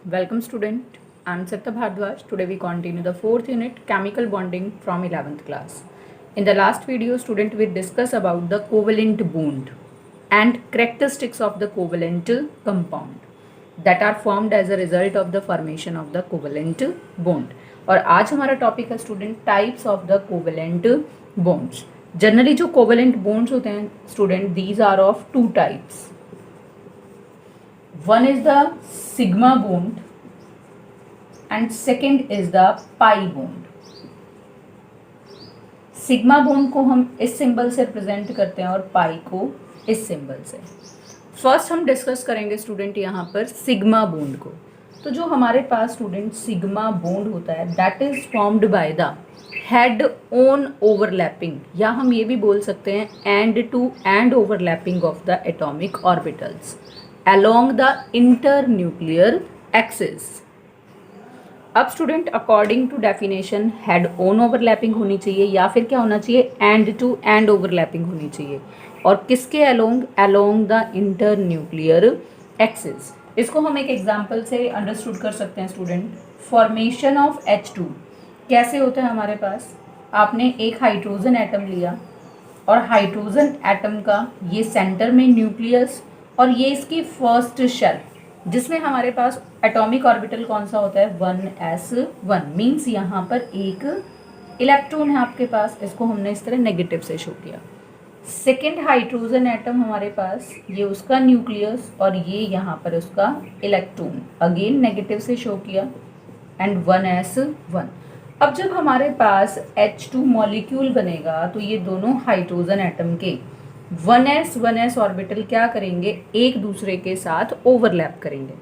Welcome student, I am Sapta Bhardwaj. Today we continue the 4th unit chemical bonding from 11th class. In the last video student we discuss about the covalent bond and characteristics of the covalent compound that are formed as a result of the formation of the covalent bond. और आज हमारा topic है student types of the covalent bonds. Generally जो covalent bonds होते हैं student these are of two types. One is the sigma bond and second is the pi bond. Sigma bond को हम इस सिंबल से रिप्रेजेंट करते हैं और पाई को इस सिंबल से. फर्स्ट हम डिस्कस करेंगे स्टूडेंट यहाँ पर सिग्मा बॉन्ड को. तो जो हमारे पास स्टूडेंट सिग्मा बॉन्ड होता है that is formed by the head on overlapping, या हम ये भी बोल सकते हैं end to end overlapping of the atomic orbitals along the internuclear axis. अब student according to definition head on overlapping होनी चाहिए या फिर क्या होना चाहिए एंड टू एंड ओवरलैपिंग होनी चाहिए. और किसके अलोंग द इंटरन्यूक्लियर एक्सिस. इसको हम एक एग्जांपल से अंडरस्टूड कर सकते हैं स्टूडेंट. फॉर्मेशन ऑफ H2 कैसे होता है हमारे पास. आपने एक हाइड्रोजन एटम लिया और हाइड्रोजन एटम का ये सेंटर में न्यूक्लियस और ये इसकी फर्स्ट शेल जिसमें हमारे पास एटॉमिक ऑर्बिटल कौन सा होता है 1s1. मीन्स यहाँ पर एक इलेक्ट्रॉन है आपके पास, इसको हमने इस तरह नेगेटिव से शो किया. सेकेंड हाइड्रोजन एटम हमारे पास ये उसका न्यूक्लियस और ये यहाँ पर उसका इलेक्ट्रॉन अगेन नेगेटिव से शो किया एंड 1s1. अब जब हमारे पास H2 मॉलिक्यूल बनेगा तो ये दोनों हाइड्रोजन एटम के 1s ऑर्बिटल क्या करेंगे एक दूसरे के साथ ओवरलैप करेंगे.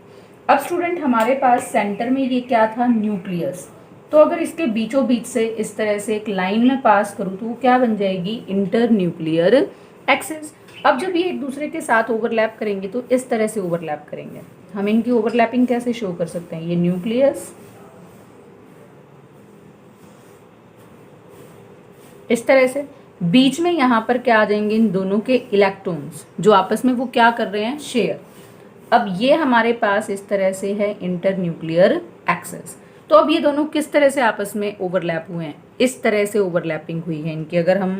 अब स्टूडेंट हमारे पास सेंटर में ये क्या था न्यूक्लियस. तो अगर इसके बीचों बीच से इस तरह से एक लाइन में पास करूँ तो वो क्या बन जाएगी इंटर न्यूक्लियर एक्सिस. अब जब ये एक दूसरे के साथ ओवरलैप करेंगे तो इस तरह से ओवरलैप करेंगे. हम इनकी ओवरलैपिंग कैसे शो कर सकते हैं. ये न्यूक्लियस इस तरह से, बीच में यहाँ पर क्या आ जाएंगे इन दोनों के इलेक्ट्रॉन्स जो आपस में वो क्या कर रहे हैं शेयर. अब ये हमारे पास इस तरह से है इंटर न्यूक्लियर एक्सिस. तो अब ये दोनों किस तरह से आपस में ओवरलैप हुए हैं. इस तरह से ओवरलैपिंग हुई है इनकी. अगर हम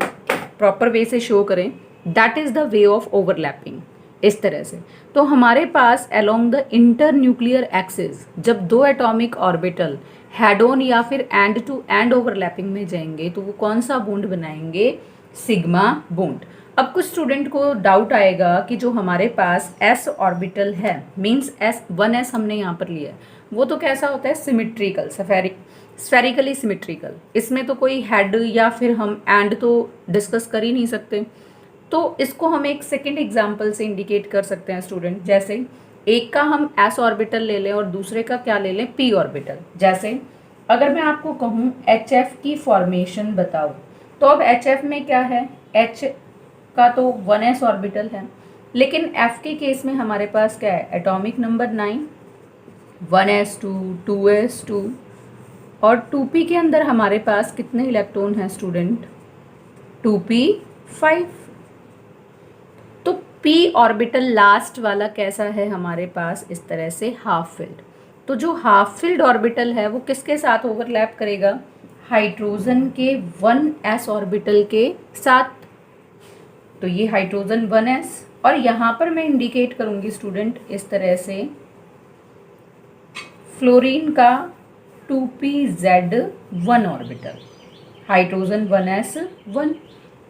प्रॉपर वे से शो करें that is the way of overlapping इस तरह से. तो हमारे पास along the inter nuclear axis जब दो एटॉमिक ऑर्बिटल हेड ऑन या फिर एंड टू एंड ओवरलैपिंग में जाएंगे तो वो कौन सा बॉन्ड बनाएंगे सिग्मा बॉन्ड. अब कुछ स्टूडेंट को डाउट आएगा कि जो हमारे पास s ऑर्बिटल है मींस S1s हमने यहाँ पर लिया है वो तो कैसा होता है सिमेट्रिकल स्फेरिकली सिमेट्रिकल. इसमें तो कोई हेड या फिर हम एंड तो डिस्कस कर ही नहीं सकते. तो इसको हम एक सेकेंड एग्जाम्पल से इंडिकेट कर सकते हैं स्टूडेंट. जैसे एक का हम s ऑर्बिटल ले लें और दूसरे का क्या ले लें p ऑर्बिटल. जैसे अगर मैं आपको कहूँ HF की फॉर्मेशन बताओ तो अब HF में क्या है H का तो 1s ऑर्बिटल है लेकिन F के केस में हमारे पास क्या है एटॉमिक नंबर 9 1s2 2s2 और 2p के अंदर हमारे पास कितने इलेक्ट्रॉन हैं स्टूडेंट 2p5. तो p ऑर्बिटल लास्ट वाला कैसा है हमारे पास इस तरह से हाफ फिल्ड. तो जो हाफ फिल्ड ऑर्बिटल है वो किसके साथ ओवरलैप करेगा हाइड्रोजन के 1s ऑर्बिटल के साथ. तो ये हाइड्रोजन 1s और यहाँ पर मैं इंडिकेट करूँगी स्टूडेंट इस तरह से फ्लोरीन का 2pz1 ऑर्बिटल हाइड्रोजन 1s1.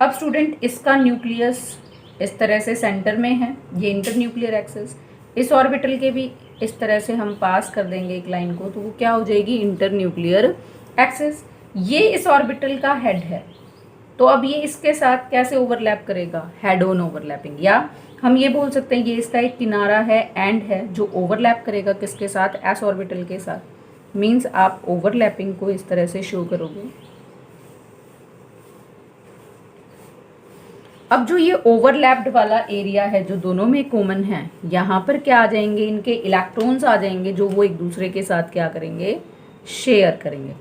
अब स्टूडेंट इसका न्यूक्लियस इस तरह से सेंटर में है ये इंटर न्यूक्लियर एक्सिस. इस ऑर्बिटल के भी इस तरह से हम पास कर देंगे एक लाइन को तो वो क्या हो जाएगी इंटर न्यूक्लियर एक्सिस. ये इस ऑर्बिटल का हेड है तो अब ये इसके साथ कैसे ओवरलैप करेगा हेड ऑन ओवरलैपिंग. या हम ये बोल सकते हैं ये इसका एक किनारा है एंड है जो ओवरलैप करेगा किसके साथ s ऑर्बिटल के साथ. मींस आप ओवरलैपिंग को इस तरह से शो करोगे. अब जो ये ओवरलैप्ड वाला एरिया है जो दोनों में कॉमन है यहाँ पर क्या आ जाएंगे इनके इलेक्ट्रॉन्स आ जाएंगे जो वो एक दूसरे के साथ क्या करेंगे शेयर करेंगे.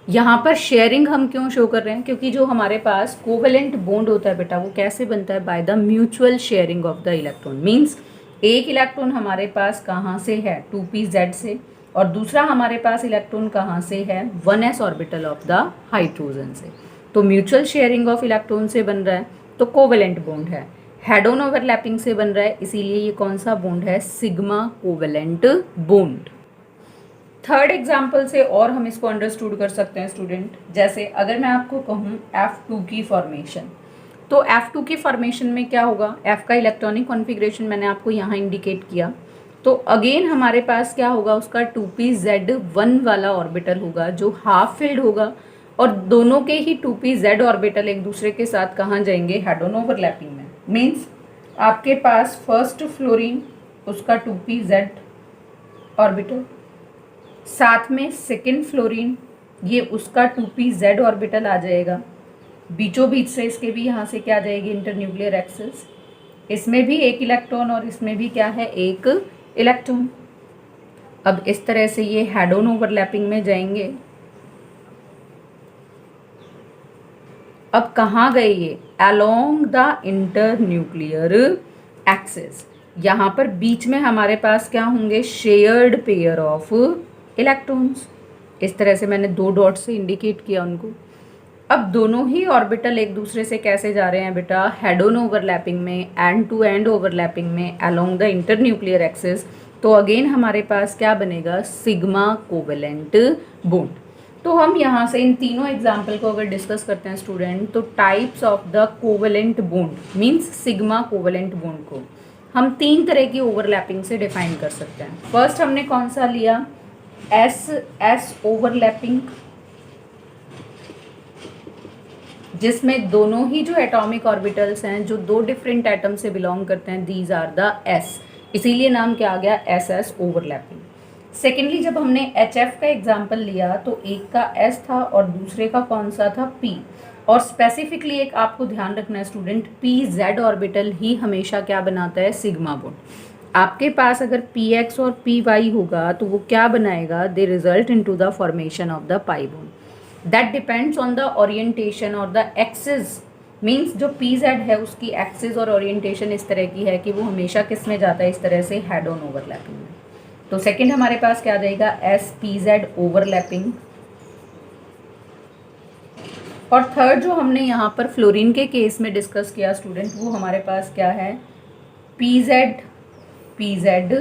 यहाँ पर शेयरिंग हम क्यों शो कर रहे हैं क्योंकि जो हमारे पास कोवेलेंट बॉन्ड होता है बेटा वो कैसे बनता है by the mutual sharing of the electron. Means एक इलेक्ट्रॉन हमारे पास कहाँ से है 2pz से और दूसरा हमारे पास इलेक्ट्रॉन कहाँ से है, 1s orbital of the hydrogen से। तो म्यूचुअल शेयरिंग ऑफ इलेक्ट्रॉन से बन रहा है, तो कोवेलेंट बॉन्ड है। हेड ऑन ओवरलैपिंग से बन रहा है, इसीलिए ये कौन सा बॉन्ड है, sigma covalent bond. Third example से और हम इसको अंडरस्टूड कर सकते हैं स्टूडेंट, जैसे अगर मैं आपको कहूँ F2 की फॉर्मेशन, तो F2 की फॉर्मेशन में क्या होगा, F का इलेक्ट्रॉनिक कॉन्फ़िगरेशन मैंने आपको यहाँ इंडिकेट किया। तो अगेन हमारे पास क्या होगा, उसका 2pz1 वाला ऑर्बिटल होगा जो हाफ फिल्ड होगा, और दोनों के ही 2pz ऑर्बिटल एक दूसरे के साथ कहाँ जाएंगे, हेड ऑन ओवरलैपिंग में। मीन्स आपके पास फर्स्ट फ्लोरीन उसका 2pz ऑर्बिटल, साथ में सेकेंड फ्लोरीन ये उसका 2pz ऑर्बिटल आ जाएगा, बीचों बीच से इसके भी यहाँ से क्या आ जाएगी, इंटरन्यूक्लियर एक्सिस। इसमें भी एक इलेक्ट्रॉन और इसमें भी क्या है, एक इलेक्ट्रॉन। अब इस तरह से ये हेड ऑन ओवरलैपिंग में जाएंगे। अब कहाँ गए ये, अलोंग द इंटरन्यूक्लियर एक्सिस। यहाँ पर बीच में हमारे पास क्या होंगे, शेयर्ड पेयर ऑफ इलेक्ट्रॉन्स। इस तरह से मैंने 2 डॉट से इंडिकेट किया उनको। अब दोनों ही ऑर्बिटल एक दूसरे से कैसे जा रहे हैं बेटा, हेड ऑन ओवरलैपिंग में, एंड टू एंड ओवरलैपिंग में, अलोंग द इंटरन्यूक्लियर एक्सिस। तो अगेन हमारे पास क्या बनेगा, सिग्मा कोवेलेंट बॉन्ड। तो हम यहाँ से इन तीनों एग्जाम्पल को अगर डिस्कस करते हैं स्टूडेंट, तो types of the covalent bond means sigma covalent bond को हम 3 तरह की ओवरलैपिंग से डिफाइन कर सकते हैं। फर्स्ट हमने कौन सा लिया, एस ओवरलैपिंग, जिसमें दोनों ही जो एटॉमिक ऑर्बिटल्स हैं जो 2 डिफरेंट एटम से बिलोंग करते हैं, दीज आर द एस, इसीलिए नाम क्या आ गया, एस ओवरलैपिंग। सेकेंडली जब हमने HF का एग्जाम्पल लिया तो एक का S था और दूसरे का कौन सा था, P। और स्पेसिफिकली एक आपको ध्यान रखना है स्टूडेंट, PZ ऑर्बिटल ही हमेशा क्या बनाता है, सिग्मा बॉन्ड। आपके पास अगर PX और PY होगा तो वो क्या बनाएगा, they result into the formation of the pi bond. That depends on the orientation और द एक्सिस। मीन्स जो PZ है उसकी एक्सिस और ओरिएंटेशन इस तरह की है कि वो हमेशा किस में जाता है, इस तरह से हेड ऑन ओवरलैपिंग में। तो सेकंड हमारे पास क्या आ जाएगा, SPZ ओवरलैपिंग। और थर्ड जो हमने यहाँ पर फ्लोरीन के केस में डिस्कस किया स्टूडेंट, वो हमारे पास क्या है, PZ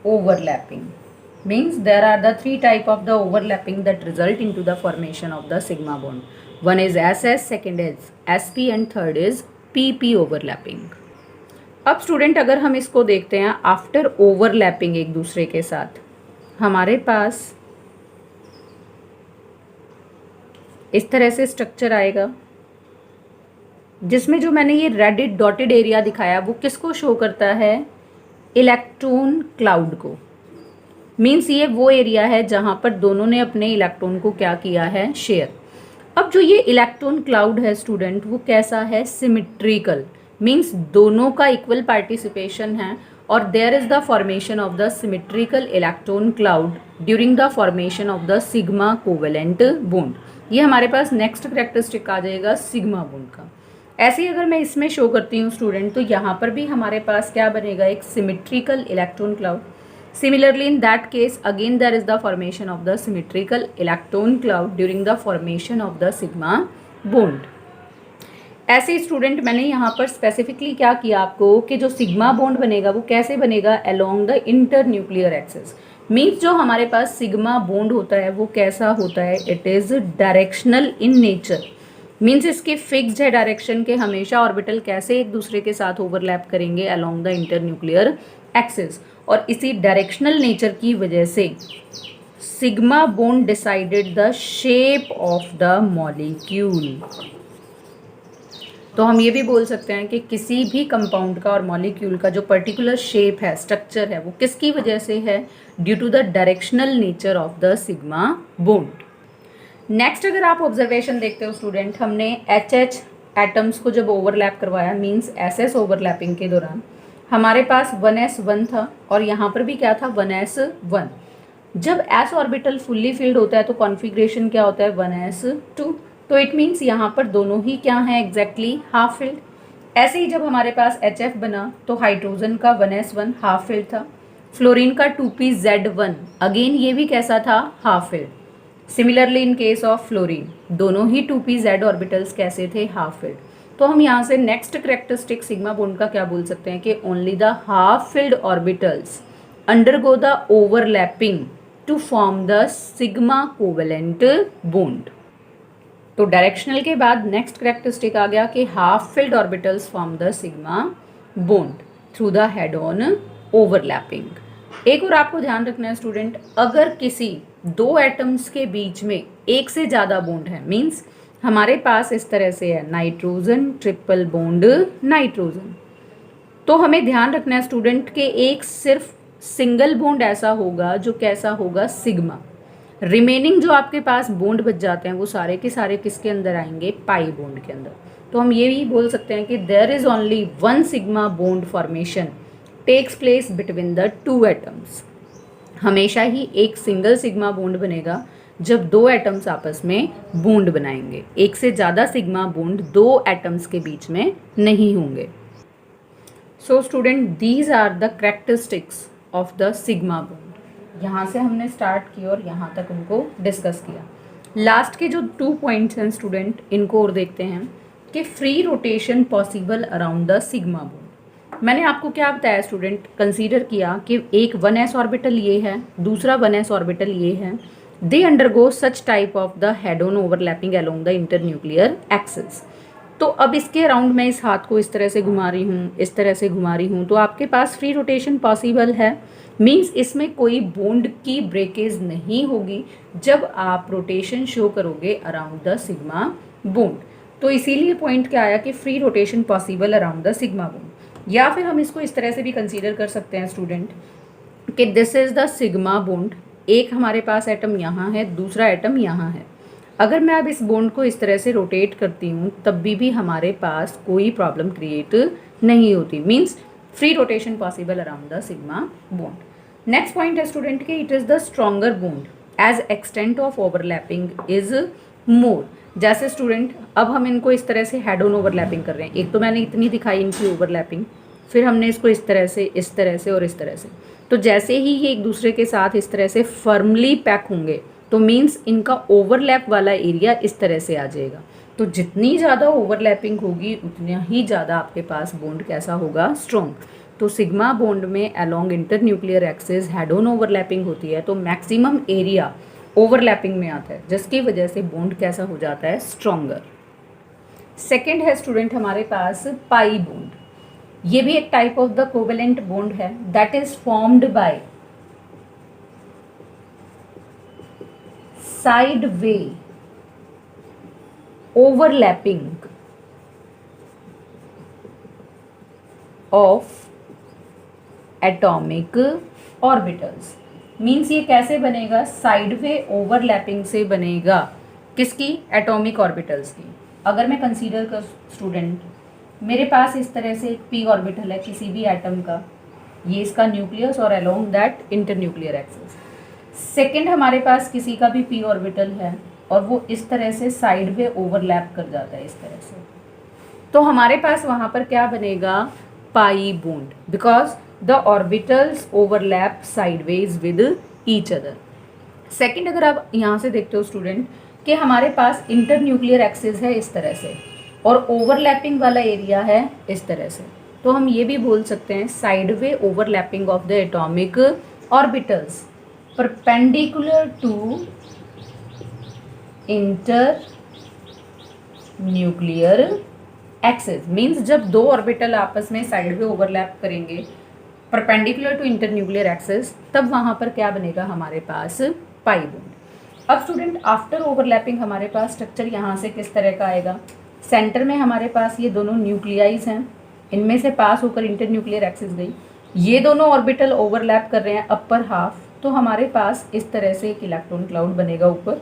overlapping. Means there are the 3 type of the overlapping that result into the formation of the sigma bond. One is SS, second is SP and third is PP overlapping. अब student अगर हम इसको देखते हैं after overlapping एक दूसरे के साथ, हमारे पास इस तरह से स्ट्रक्चर आएगा, जिसमें जो मैंने ये रेड डॉटेड एरिया दिखाया वो किसको शो करता है, इलेक्ट्रॉन क्लाउड को। मीन्स ये वो एरिया है जहाँ पर दोनों ने अपने इलेक्ट्रॉन को क्या किया है, शेयर। अब जो ये इलेक्ट्रॉन क्लाउड है स्टूडेंट, वो कैसा है, सिमेट्रिकल। मीन्स दोनों का इक्वल पार्टिसिपेशन है और there is the formation of the symmetrical electron cloud during the formation of the sigma covalent bond. ये हमारे पास नेक्स्ट कैरेक्टरिस्टिक आ जाएगा सिग्मा बॉन्ड का। ऐसे ही अगर मैं इसमें शो करती हूँ स्टूडेंट, तो यहाँ पर भी हमारे पास क्या बनेगा, एक symmetrical electron cloud. Similarly, in that case, again there is the formation of the symmetrical electron cloud during the formation of the sigma bond. ऐसे स्टूडेंट मैंने यहाँ पर स्पेसिफिकली क्या किया आपको कि जो सिग्मा बॉन्ड बनेगा वो कैसे बनेगा, along the internuclear axis. Means जो हमारे पास सिग्मा बॉन्ड होता है वो कैसा होता है, it is directional in nature. Means इसके फिक्स्ड है डायरेक्शन के, हमेशा ऑर्बिटल कैसे एक दूसरे के साथ ओवरलैप करेंगे, अलोंग द इंटरन्यूक्लियर एक्सिस। और इसी डायरेक्शनल नेचर की वजह से sigma bond decided the shape of the molecule. तो हम ये भी बोल सकते हैं कि किसी भी कंपाउंड का और मॉलिक्यूल का जो पर्टिकुलर शेप है, स्ट्रक्चर है, वो किसकी वजह से है, due to the directional nature of the sigma bond. Next अगर आप ऑब्जर्वेशन देखते हो स्टूडेंट, हमने HH एटम्स को जब ओवरलैप करवाया, मीन्स SS ओवरलैपिंग के दौरान हमारे पास 1s1 था और यहाँ पर भी क्या था, 1s1। जब s ऑर्बिटल फुल्ली फिल्ड होता है तो कॉन्फ़िगरेशन क्या होता है, 1s2। तो इट मीन्स यहाँ पर दोनों ही क्या हैं, एग्जैक्टली हाफ फिल्ड। ऐसे ही जब हमारे पास HF बना तो हाइड्रोजन का 1s1 हाफ फिल्ड था फ्लोरीन का 2p-Z1 अगेन ये भी कैसा था, half filled. Similarly in case of fluorine दोनों ही 2p-Z ऑर्बिटल्स कैसे थे, हाफ फिल्ड। तो हम यहाँ से नेक्स्ट करेक्टरिस्टिक सिग्मा बॉन्ड का क्या बोल सकते हैं कि only the half filled orbitals undergo the overlapping to form the sigma covalent bond. तो डायरेक्शनल के बाद नेक्स्ट करेक्टरिस्टिक आ गया कि half filled orbitals form the sigma bond through the head on overlapping. एक और आपको ध्यान रखना है स्टूडेंट, अगर किसी दो एटम्स के बीच में एक से ज़्यादा बॉन्ड है, मीन्स हमारे पास इस तरह से है नाइट्रोजन ट्रिपल बॉन्ड नाइट्रोजन, तो हमें ध्यान रखना है स्टूडेंट कि एक सिर्फ सिंगल बॉन्ड ऐसा होगा जो कैसा होगा, सिग्मा। रिमेनिंग जो आपके पास बॉन्ड बच जाते हैं वो सारे के सारे किसके अंदर आएंगे, पाई बॉन्ड के अंदर। तो हम ये भी बोल सकते हैं कि there is only one sigma bond formation takes place between the two atoms. हमेशा ही एक सिंगल सिग्मा बॉन्ड बनेगा जब दो एटम्स आपस में बॉन्ड बनाएंगे। एक से ज़्यादा सिग्मा बॉन्ड दो एटम्स के बीच में नहीं होंगे। So student these are the characteristics of the sigma bond. यहाँ से हमने स्टार्ट किया और यहाँ तक उनको डिस्कस किया। लास्ट के जो 2 पॉइंट्स हैं स्टूडेंट, इनको और देखते हैं कि free rotation possible around the sigma bond. मैंने आपको क्या बताया स्टूडेंट, कंसीडर किया कि एक 1s ऑर्बिटल ये है, दूसरा 1s ऑर्बिटल ये है। They undergo such type of the head on overlapping along the internuclear axis. तो अब इसके अराउंड मैं इस हाथ को इस तरह से घुमा रही हूँ, इस तरह से घुमा रही हूँ, तो आपके पास फ्री रोटेशन पॉसिबल है। मीन्स इसमें कोई बॉन्ड की ब्रेकेज नहीं होगी जब आप रोटेशन शो करोगे अराउंड द सिग्मा बॉन्ड। तो इसीलिए पॉइंट क्या आया कि free rotation possible around the sigma bond. या फिर हम इसको इस तरह से भी कंसीडर कर सकते हैं स्टूडेंट कि this is the sigma bond. एक हमारे पास एटम यहाँ है, दूसरा एटम यहाँ है। अगर मैं अब इस बॉन्ड को इस तरह से रोटेट करती हूँ तब भी हमारे पास कोई प्रॉब्लम क्रिएट नहीं होती। Means free rotation possible around the sigma bond. Next point है स्टूडेंट कि it is the stronger bond as extent of overlapping is more. जैसे स्टूडेंट अब हम इनको इस तरह से हेड ऑन ओवरलैपिंग कर रहे हैं। एक तो मैंने इतनी दिखाई इनकी ओवरलैपिंग, फिर हमने इसको इस तरह से, इस तरह से और इस तरह से। तो जैसे ही ये एक दूसरे के साथ इस तरह से फर्मली पैक होंगे तो मीन्स इनका ओवरलैप वाला एरिया इस तरह से आ जाएगा। तो जितनी ज़्यादा ओवरलैपिंग होगी उतना ही ज़्यादा आपके पास बॉन्ड कैसा होगा, स्ट्रॉन्ग। तो सिग्मा बॉन्ड में along internuclear axis head on overlapping होती है तो मैक्सिमम एरिया ओवरलैपिंग में आता है, जिसकी वजह से बॉन्ड कैसा हो जाता है, स्ट्रॉन्गर। सेकेंड है स्टूडेंट हमारे पास पाई बॉन्ड। ये भी एक type of the covalent bond है that is formed by side way overlapping of atomic orbitals. Means ये कैसे बनेगा, साइड वे ओवरलैपिंग से बनेगा। किसकी, एटॉमिक ऑर्बिटल्स की। अगर मैं कंसीडर कर स्टूडेंट, मेरे पास इस तरह से एक पी ऑर्बिटल है किसी भी एटम का, ये इसका न्यूक्लियस और along that internuclear axis. Second हमारे पास किसी का भी पी ऑर्बिटल है और वो इस तरह से साइड वे ओवरलैप कर जाता है इस तरह से। तो हमारे पास वहाँ पर क्या बनेगा, पाई bond, because the orbitals overlap sideways with each other. Second अगर आप यहाँ से देखते हो स्टूडेंट कि हमारे पास इंटरन्यूक्लियर एक्सिस है इस तरह से और ओवरलैपिंग वाला एरिया है इस तरह से, तो हम ये भी बोल सकते हैं side way overlapping of the atomic orbitals perpendicular to inter nuclear axis. Means जब दो ऑर्बिटल आपस में साइड वे ओवरलैप करेंगे perpendicular to inter nuclear axis, तब वहाँ पर क्या बनेगा हमारे पास, पाई बॉन्ड। अब स्टूडेंट आफ्टर ओवरलैपिंग हमारे पास स्ट्रक्चर यहाँ से किस तरह का आएगा, सेंटर में हमारे पास ये दोनों न्यूक्लियाइज हैं, इनमें से पास होकर इंटर न्यूक्लियर एक्सिस गई, ये दोनों ऑर्बिटल ओवरलैप कर रहे हैं अपर हाफ, तो हमारे पास इस तरह से एक इलेक्ट्रॉन क्लाउड बनेगा ऊपर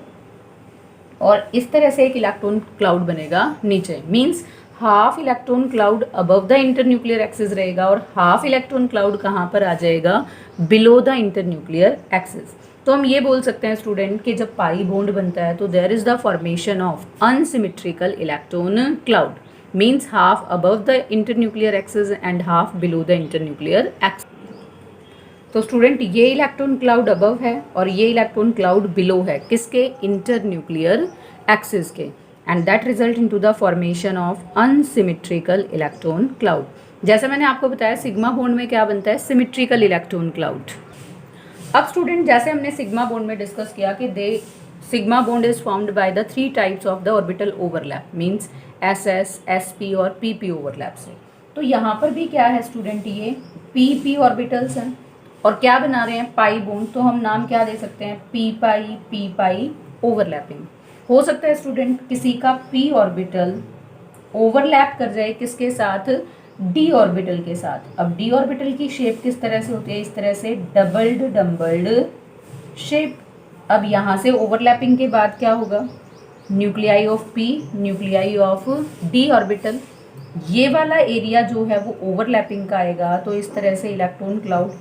और इस तरह से एक इलेक्ट्रॉन क्लाउड बनेगा नीचे। Means half electron cloud above the internuclear axis रहेगा और हाफ इलेक्ट्रॉन क्लाउड कहाँ पर आ जाएगा, बिलो द इंटरन्यूक्लियर एक्सिस। तो हम ये बोल सकते हैं स्टूडेंट कि जब पाई बॉन्ड बनता है तो there is the formation of unsymmetrical electron cloud, means half above the internuclear axis and half below the internuclear axis. तो स्टूडेंट ये इलेक्ट्रॉन क्लाउड अबव है और ये इलेक्ट्रॉन क्लाउड बिलो है, किसके? इंटरन्यूक्लियर एक्सिस के, and that result into the formation of unsymmetrical electron cloud. जैसे मैंने आपको बताया सिग्मा बॉन्ड में क्या बनता है? Symmetrical electron cloud. अब स्टूडेंट जैसे हमने सिग्मा बॉन्ड में डिस्कस किया कि the sigma bond is formed by the 3 types of the orbital overlap, means SS, SP और पीपी ओवरलैप से। तो यहाँ पर भी क्या है स्टूडेंट? ये पीपी ऑर्बिटल्स हैं और क्या बना रहे हैं? पाई बॉन्ड। तो हम नाम क्या दे सकते हैं? पी पाई ओवरलैपिंग। हो सकता है स्टूडेंट किसी का पी ऑर्बिटल ओवरलैप कर जाए किसके साथ? डी ऑर्बिटल के साथ। अब डी ऑर्बिटल की शेप किस तरह से होती है? इस तरह से डबल्ड शेप। अब यहाँ से ओवरलैपिंग के बाद क्या होगा? Nuclei of P, nuclei of D orbital. ये वाला एरिया जो है वो ओवरलैपिंग का आएगा। तो इस तरह से इलेक्ट्रॉन क्लाउड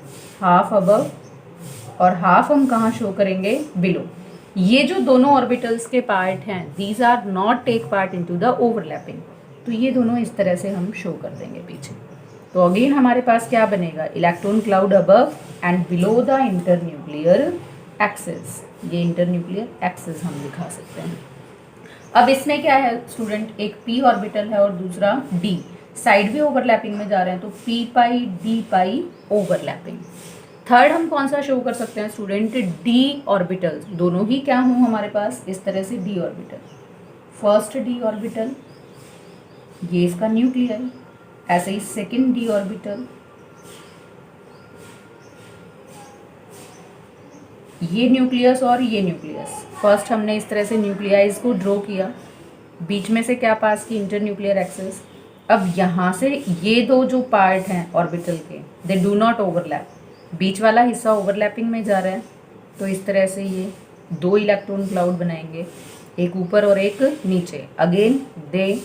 हाफ अबव और हाफ हम कहाँ शो करेंगे? बिलो। ये जो दोनों ऑर्बिटल्स के पार्ट हैं these are not take part into the overlapping. तो ये दोनों इस तरह से हम शो कर देंगे पीछे। तो अगेन हमारे पास क्या बनेगा? Electron cloud above and below the internuclear axis. ये इंटरन्यूक्लियर एक्सिस हम दिखा सकते हैं। अब इसमें क्या है स्टूडेंट? एक पी ऑर्बिटल है और दूसरा डी। साइड भी ओवरलैपिंग में जा रहे हैं तो पी पाई डी पाई ओवरलैपिंग। थर्ड हम कौन सा शो कर सकते हैं स्टूडेंट? D orbitals. दोनों ही क्या हों हमारे पास? इस तरह से D orbital. First D orbital, ये इसका न्यूक्लियर। ऐसे ही सेकंड डी ऑर्बिटल, ये न्यूक्लियस और ये न्यूक्लियस। फर्स्ट हमने इस तरह से न्यूक्लियाइज को ड्रॉ किया, बीच में से क्या पास की? Internuclear axis. अब यहाँ से ये दो जो पार्ट हैं ऑर्बिटल के दे डू नॉट ओवरलैप। बीच वाला हिस्सा ओवरलैपिंग में जा रहा है तो इस तरह से ये दो इलेक्ट्रॉन क्लाउड बनाएंगे, एक ऊपर और एक नीचे। Again they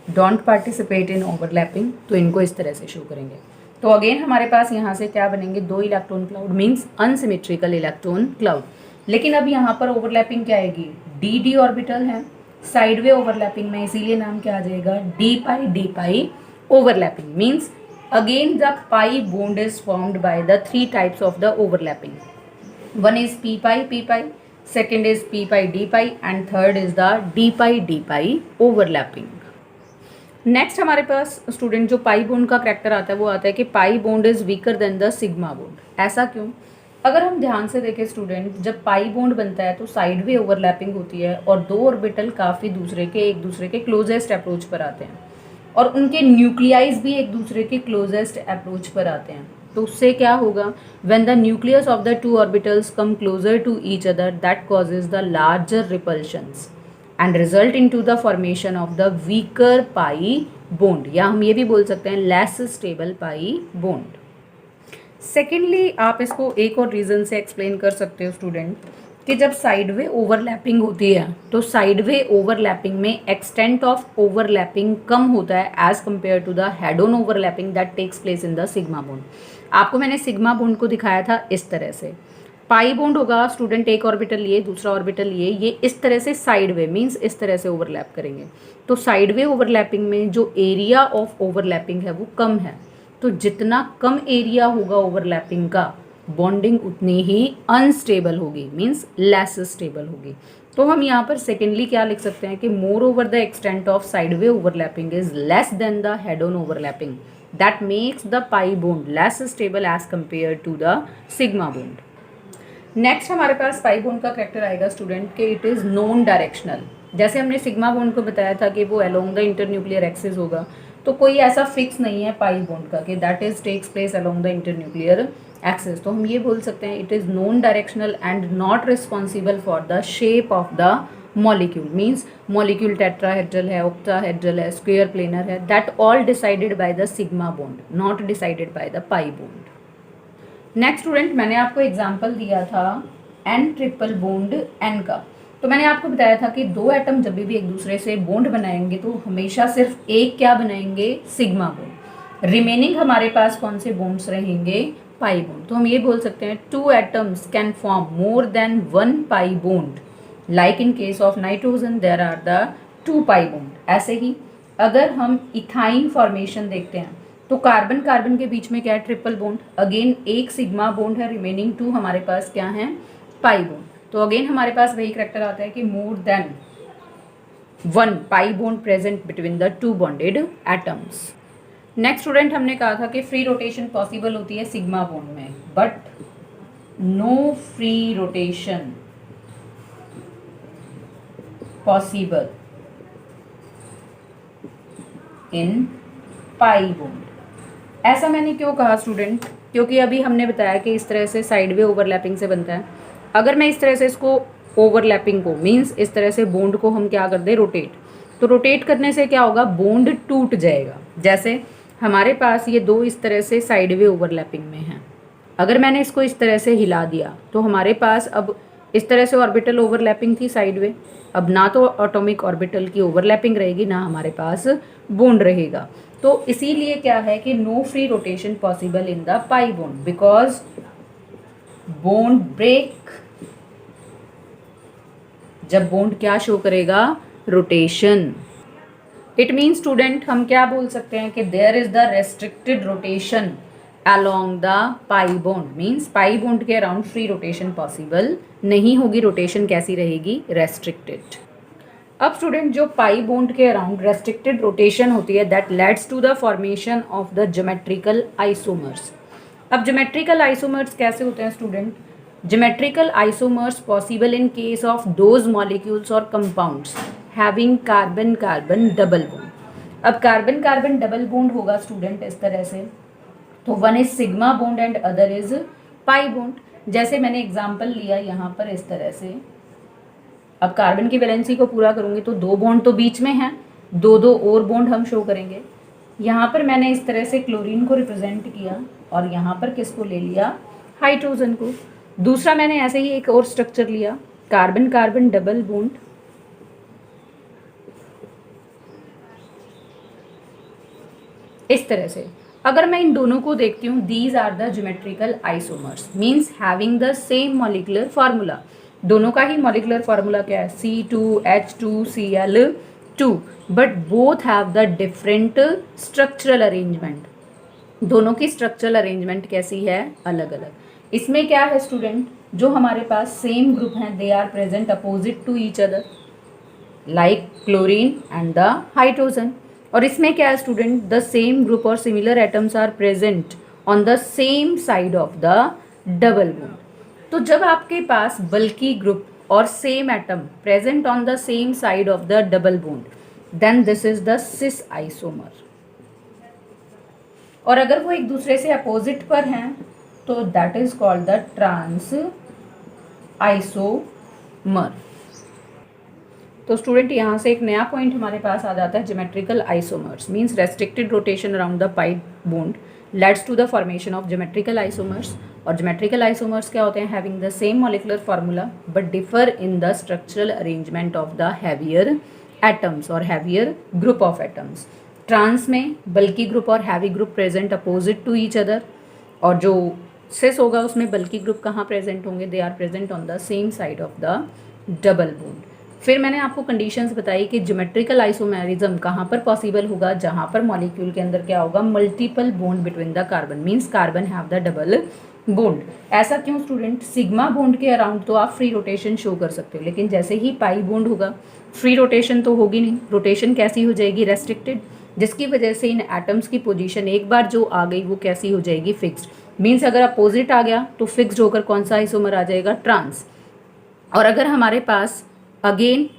don't participate in overlapping, तो इनको इस तरह से शो करेंगे। तो अगेन हमारे पास यहाँ से क्या बनेंगे? दो electron cloud, means unsymmetrical electron cloud. लेकिन अब यहाँ पर ओवरलैपिंग क्या आएगी? डी डी ऑर्बिटल है साइड वे ओवरलैपिंग में, इसीलिए नाम क्या आ जाएगा? D pi overlapping. Means again the pi bond is formed by the 3 types of the overlapping. One is P pi, second is P pi and third is the D pi overlapping. Next हमारे पास student जो pi bond का character आता है वो आता है कि pi bond is weaker then the sigma bond. ऐसा क्यों? अगर हम ध्यान से देखें स्टूडेंट, जब पाई बॉन्ड बनता है तो साइड वे ओवरलैपिंग होती है और दो ऑर्बिटल काफ़ी एक दूसरे के क्लोजेस्ट अप्रोच पर आते हैं और उनके न्यूक्लियाइज भी एक दूसरे के क्लोजेस्ट अप्रोच पर आते हैं। तो उससे क्या होगा? When the nucleus of the 2 orbitals come closer to each other that causes the larger repulsions and result into the formation of the weaker pi bond, या हम ये भी बोल सकते हैं less stable pi bond. Secondly आप इसको एक और रीज़न से एक्सप्लेन कर सकते हो स्टूडेंट कि जब साइड वे ओवरलैपिंग होती है तो साइड वे ओवरलैपिंग में एक्सटेंट ऑफ ओवरलैपिंग कम होता है as compare to the head on overlapping that takes place in the sigma bond. आपको मैंने सिग्मा बॉन्ड को दिखाया था इस तरह से। पाई बॉन्ड होगा स्टूडेंट, एक ऑर्बिटल लिए दूसरा ऑर्बिटल लिए, ये इस तरह से साइड वे मीन्स इस तरह से ओवरलैप करेंगे। तो साइड वे ओवरलैपिंग में जो एरिया ऑफ ओवरलैपिंग है वो कम है, तो जितना कम एरिया होगा ओवरलैपिंग का बॉन्डिंग उतनी ही अनस्टेबल होगी, मीन्स लेस स्टेबल होगी। तो हम यहाँ पर सेकेंडली क्या लिख सकते हैं कि moreover the extent of side way overlapping is less than the head on overlapping that makes the pi bond less stable as compare to the sigma bond. Next हमारे पास पाई बॉन्ड का character आएगा student कि it is non directional. जैसे हमने sigma bond को बताया था कि वो अलोंग द इंटरन्यूक्लियर एक्सिस होगा, तो कोई ऐसा फिक्स नहीं है पाई बॉन्ड का कि that is takes place along the internuclear axis. तो हम ये बोल सकते हैं it is non directional and not responsible for the shape of the molecule, means molecule tetrahedral है, ऑक्टाहेड्रल है, स्क्वायर प्लेनर है, that all decided by the sigma bond, not decided by the pi bond. Next student मैंने आपको example दिया था N triple bond N का। तो मैंने आपको बताया था कि दो एटम जब भी एक दूसरे से बॉन्ड बनाएंगे तो हमेशा सिर्फ एक क्या बनाएंगे? Sigma bond. रिमेनिंग हमारे पास कौन से बॉन्ड्स रहेंगे? Pi bond. तो हम ये बोल सकते हैं 2 atoms can form more than 1 pi bond, like in case of nitrogen there are the 2 pi bond. ऐसे ही अगर हम इथाइन फॉर्मेशन देखते हैं तो कार्बन कार्बन के बीच में क्या है, ट्रिपल बॉन्ड, अगेन एक सिग्मा बॉन्ड है, रिमेनिंग 2 हमारे पास क्या है, पाई बॉन्ड। तो अगेन हमारे पास वही करैक्टर आता है कि more than 1 pi bond present between the 2 bonded atoms. Next student हमने कहा था कि फ्री रोटेशन पॉसिबल होती है सिग्मा बॉन्ड में, but no free rotation possible in pi bond. ऐसा मैंने क्यों कहा स्टूडेंट, क्योंकि अभी हमने बताया कि इस तरह से साइड वे ओवरलैपिंग से बनता है। अगर मैं इस तरह से इसको ओवरलैपिंग को मीन्स इस तरह से बॉन्ड को हम क्या कर दें, रोटेट, तो रोटेट करने से क्या होगा, बॉन्ड टूट जाएगा। जैसे हमारे पास ये दो इस तरह से साइड वे ओवरलैपिंग में हैं, अगर मैंने इसको इस तरह से हिला दिया तो हमारे पास अब इस तरह से ऑर्बिटल ओवरलैपिंग थी साइड वे, अब ना तो एटॉमिक ऑर्बिटल की ओवरलैपिंग रहेगी ना हमारे पास बॉन्ड रहेगा। तो इसीलिए क्या है कि no free rotation possible in the pi bond because bond break, जब बॉन्ड क्या शो करेगा, रोटेशन। इट मीन स्टूडेंट हम क्या बोल सकते हैं कि there is the restricted rotation along the pi bond, मीन्स पाई बॉन्ड के अराउंड फ्री रोटेशन पॉसिबल नहीं होगी, रोटेशन कैसी रहेगी, रेस्ट्रिक्टेड। अब स्टूडेंट जो पाई बॉन्ड के अराउंड रेस्ट्रिक्टेड रोटेशन होती है that leads to the formation of the geometrical isomers. अब ज्योमेट्रिकल आइसोमर्स कैसे होते हैं student, geometrical isomers possible in case of those molecules और compounds having carbon carbon double bond. अब carbon carbon double bond होगा student इस तरह से, तो one is sigma bond and other is pi bond. जैसे मैंने एग्जांपल लिया यहाँ पर इस तरह से, अब कार्बन की वैलेंसी को पूरा करूँगी तो 2 बॉन्ड तो बीच में हैं, 2 और बॉन्ड हम शो करेंगे। यहाँ पर मैंने इस तरह से क्लोरीन को रिप्रेजेंट किया और यहाँ पर किसको ले लिया, हाइड्रोजन को। दूसरा मैंने ऐसे ही एक और स्ट्रक्चर लिया, कार्बन कार्बन डबल बॉन्ड, इस तरह से। अगर मैं इन दोनों को देखती हूँ, these are the geometrical isomers means having the same molecular formula. दोनों का ही मॉलिक्यूलर फार्मूला क्या है, C2H2Cl2, but both have the different structural arrangement. दोनों की स्ट्रक्चरल अरेंजमेंट कैसी है, अलग अलग। इसमें क्या है स्टूडेंट, जो हमारे पास सेम ग्रुप हैं they are present opposite to each other like chlorine and the hydrogen. और इसमें क्या है स्टूडेंट, द सेम ग्रुप और similar atoms are present on the same side of the double bond. तो जब आपके पास बल्की ग्रुप और same atom present on the same side of the double bond, then this is the cis isomer. और अगर वो एक दूसरे से अपोजिट पर हैं तो that is called the trans isomer. तो स्टूडेंट यहाँ से एक नया पॉइंट हमारे पास आ जाता है, geometrical isomers means restricted rotation around the pi bond leads to the formation of geometrical isomers. और ज्योमेट्रिकल आइसोमर्स क्या होते हैं, having the same molecular formula but differ in the structural arrangement of the heavier atoms और heavier group of atoms. Trans में bulky group और heavy group present opposite to each other, और जो सिस होगा उसमें बल्की ग्रुप कहाँ प्रेजेंट होंगे, they are present on the same side of the double bond. फिर मैंने आपको कंडीशंस बताई कि ज्योमेट्रिकल आइसोमेरिज्म कहाँ पर पॉसिबल होगा, जहाँ पर मॉलिक्यूल के अंदर क्या होगा, multiple bond between the carbon means carbon have the double bond. ऐसा क्यों स्टूडेंट, सिग्मा बॉन्ड के अराउंड तो आप फ्री रोटेशन शो कर सकते हो, लेकिन जैसे ही पाई बॉन्ड होगा फ्री रोटेशन तो होगी नहीं, रोटेशन कैसी हो जाएगी, रेस्ट्रिक्टेड, जिसकी वजह से इन एटम्स की पोजीशन एक बार जो आ गई वो कैसी हो जाएगी, फिक्स्ड। मीन्स अगर अपोजिट आ गया तो फिक्स्ड होकर कौन सा आइसोमर आ जाएगा, ट्रांस। और अगर हमारे पास अगेन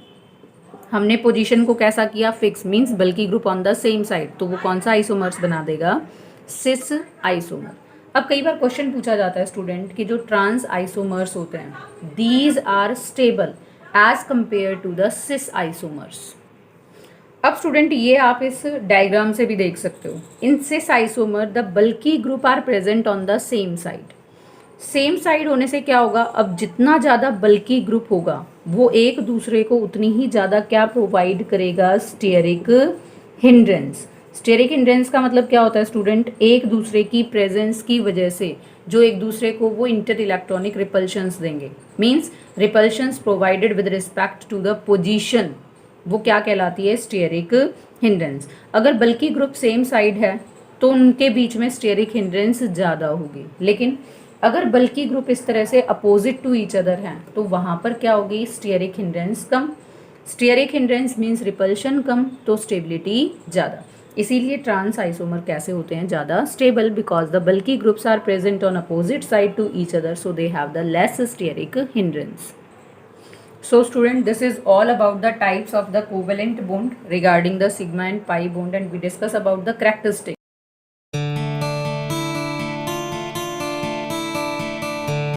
हमने पोजीशन को कैसा किया, फिक्स, मीन्स बल्कि group on the same side, तो वो कौन सा आइसोमर्स बना देगा, सिस आइसोमर। अब कई बार क्वेश्चन पूछा जाता है स्टूडेंट कि जो ट्रांस आइसोमर्स होते हैं these are stable as compared to the cis isomers. अब स्टूडेंट ये आप इस डायग्राम से भी देख सकते हो, in cis isomer the bulky group are present on the same side. Same side होने से क्या होगा, अब जितना ज़्यादा बल्की ग्रुप होगा वो एक दूसरे को उतनी ही ज़्यादा क्या प्रोवाइड करेगा, स्टेरिक हिंड्रेंस। स्टेरिक हिंड्रेंस का मतलब क्या होता है स्टूडेंट, एक दूसरे की प्रेजेंस की वजह से जो एक दूसरे को वो इंटर इलेक्ट्रॉनिक रिपल्शंस देंगे, means repulsions provided with respect to the position, वो क्या कहलाती है, स्टेरिक हिंड्रेंस। अगर बल्कि ग्रुप सेम साइड है तो उनके बीच में स्टेरिक हिंड्रेंस ज़्यादा होगी। लेकिन अगर बल्कि ग्रुप इस तरह से अपोजिट टू ईच अदर हैं तो वहाँ पर क्या होगी, स्टेरिक हिंड्रेंस कम। स्टेरिक हिंड्रेंस मीन्स रिपल्शन कम, तो स्टेबिलिटी ज़्यादा। इसीलिए ट्रांस आइसोमर कैसे होते हैं, ज़्यादा stable, because the bulky groups are present on opposite side to each other, so they have the less steric hindrance. So student, this is all about the types of the covalent bond regarding the sigma and pi bond, and we discuss about the characteristics.